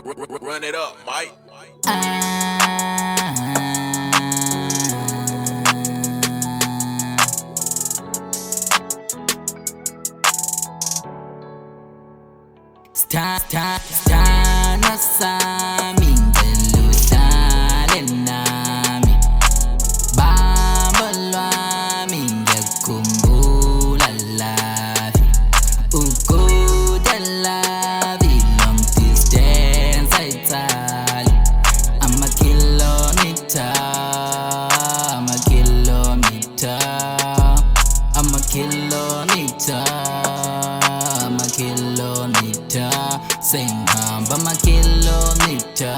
Run it up, Mike. Sthana sami ngicela uhlale nami, bamba lwami ngiyakukhumbula lavi, ukude lavi, long distance ayithali, ama-kilometer, sengihamba ama-kilometer,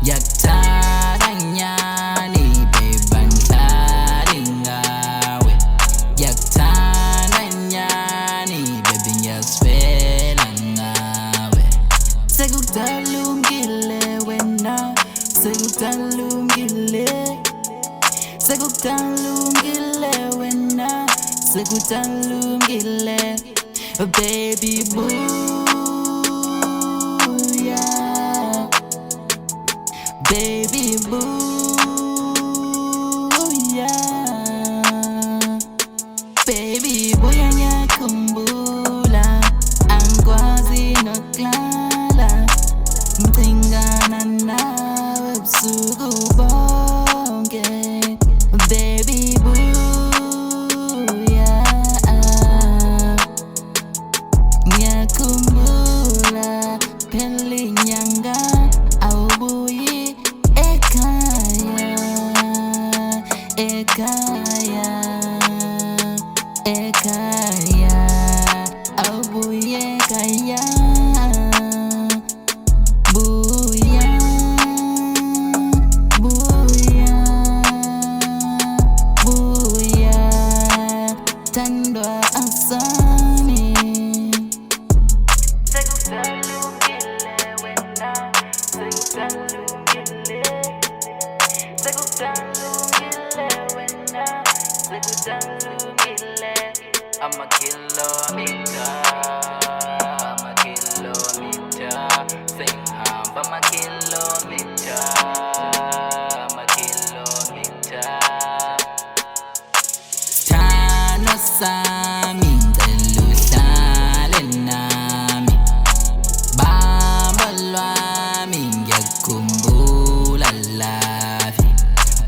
yakuthanda nyani babe angihlali ngawe, yakuthanda nyani baby ngiyasifela ngawe. Sekudalungile wena, sekudalungile, sekudalungile wena, sekudalungile, baby boo, yeah, baby boo, yeah, baby boo, ngiyakhumbula, angikwazi nokulala, ngicingana nawe busuku bonke, baby boo. Ngiyakumbula phela inyanga awubuyi ekhaya, ekhaya, ekhaya, awubuyi ekhaya, buya, buya, buya, thandwa asami. Sekudalungile wena, sekudalungile, sekudalungile wena, sekudalungile, ama-kilometer, sengihamba ama-kilometer, sthana sami ngicela uhlale nami, bamba lwami ngiyakukhumbula lavi,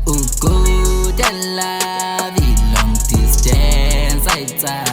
ukude lavi, long distance ayithali.